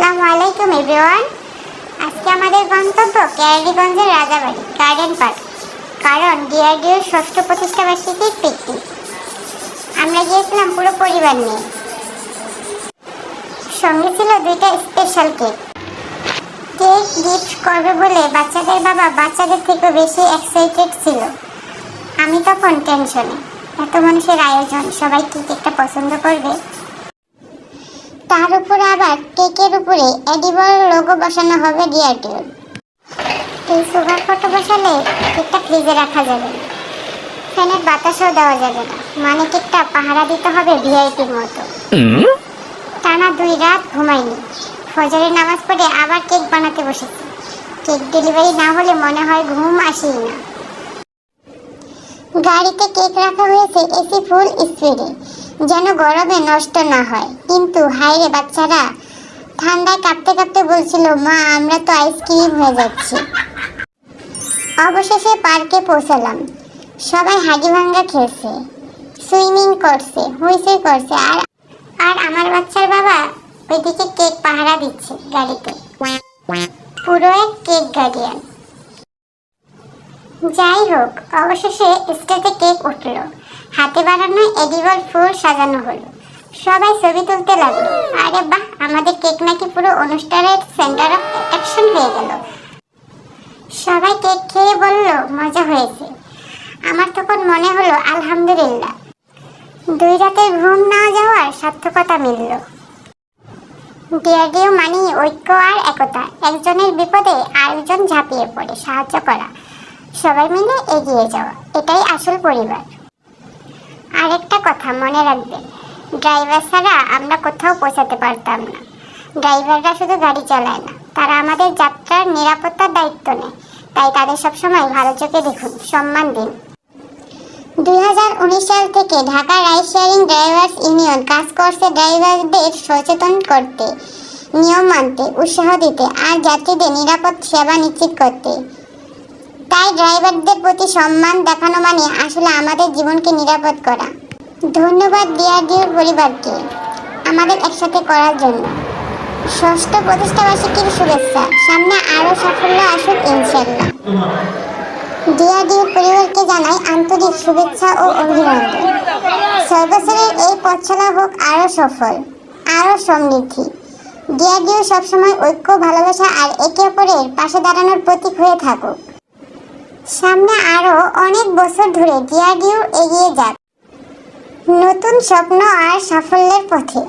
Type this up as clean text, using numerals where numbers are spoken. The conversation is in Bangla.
আসসালামু আলাইকুম এভরিওয়ান। আজকে আমাদের গন্তব্য কেরানীগঞ্জের রাজাবাড়ি গার্ডেন পার্ক, কারণ ডিআরডিওর ষষ্ঠ প্রতিষ্ঠা বার্ষিকীর পিকনিক। আমরা গিয়েছিলাম পুরো পরিবার নিয়ে। সঙ্গে ছিল 2টা স্পেশাল কেক গিফট করবে বলে বাচ্চাদের বাবা বাচ্চাদের থেকে বেশি এক্সাইটেড ছিল। আমি তখন টেনশনে, এত মানুষের আয়োজন, সবাই কি কেকটা পছন্দ করবে। তার উপরে আবার কেকের উপরে এডিবল লোগো বসানো হবে ডিআরডিওর। এই সুগার ফটো বসালে কেকটা ফ্রিজে রাখা যাবে না, ফ্যানের বাতাসও দেওয়া যাবে না, মানে কেকটা পাহারা দিতে হবে ভিআইপির মতো। টানা 2 রাত ঘুমাইনি, ফজরের নামাজ পড়ে আবার কেক বানাতে বসেছি। কেক ডেলিভারি না হলে মনে হয় ঘুম আসেই না। গাড়িতে কেক রাখা হয়েছে এসি ফুল স্পিডে, যেন গরমে নষ্ট না হয়। কিন্তু হায়রে, বাচ্চারা ঠান্ডায় কাঁপতে কাঁপতে বলছিল, মা আমরা তো আইসক্রিম হয়ে যাচ্ছি। অবশেষে পার্কে পৌঁছালাম। সবাই হাগি ভাঙ্গা খেলছে, সুইমিং করছে, হুইসেল করছে, আর আমার বাচ্চার বাবা ওইদিকে কেক পাহারা দিচ্ছে গাড়িতে, পুরো এক কেক গার্ডিয়ান। যাই হোক, অবশেষে স্টেজে কেক উঠলো, হাতে বানানো এডিবল ফুল সাজানো হলো, সবাই ছবি তুলতে লাগলো। আরে বাহ, আমাদের কেক নাকি পুরো অনুষ্ঠানের সেন্টার অফ অ্যাট্রাকশন হয়ে গেল। সবাই কেক খেয়ে বলল মজা হয়েছে। আমার তখন মনে হলো আলহামদুলিল্লাহ, 2 রাতের ঘুম না যাওয়ার সার্থকতা মিলল। ডিআরডিও মানে ঐক্য আর একতা, একজনের বিপদে আরেকজন ঝাঁপিয়ে পড়ে সাহায্য করা, সবাই মিলে এগিয়ে যাওয়া, এটাই আসল পরিবার। আরেকটা কথা মনে রাখবেন, ড্রাইভার ছাড়া আমরা কোথাও পৌঁছাতে পারতাম না। ড্রাইভাররা শুধু গাড়ি চালায় না, তারা আমাদের যাত্রার নিরাপত্তার দায়িত্ব নেয়। তাই তাদের সবসময় ভালো চোখে দেখুন, সম্মান দিন। 2019 সাল থেকে Dhaka ride sharing drivers union কাজ করছে ড্রাইভারদের সচেতন করতে, নিয়ম মানতে, উৎসাহ দিতে আর যাত্রীদের নিরাপদ সেবা নিশ্চিত করতে। তাই ড্রাইভারদের প্রতি সম্মান দেখানো মানে আসলে আমাদের জীবনকে নিরাপদ করা। ধন্যবাদ ডিআরডিওর পরিবারকে আমাদের একসাথে করার জন্য। ষষ্ঠ প্রতিষ্ঠা বার্ষিকীর শুভেচ্ছা, সামনে আরও সাফল্য আসুক ইনশাল্লাহ। ডিআরডিওর পরিবারকে জানাই আন্তরিক শুভেচ্ছা ও অভিনন্দন। 6 বছরের এই পথ চলা হোক আরও সফল, আরও সমৃদ্ধি। ডিআরডিও সবসময় ঐক্য, ভালোবাসা আর একে অপরের পাশে দাঁড়ানোর প্রতীক হয়ে থাকুক। সামনে আরও অনেক বছর ধরে ডিআরডিও এগিয়ে যাক নতুন স্বপ্ন আর সাফল্যের পথে।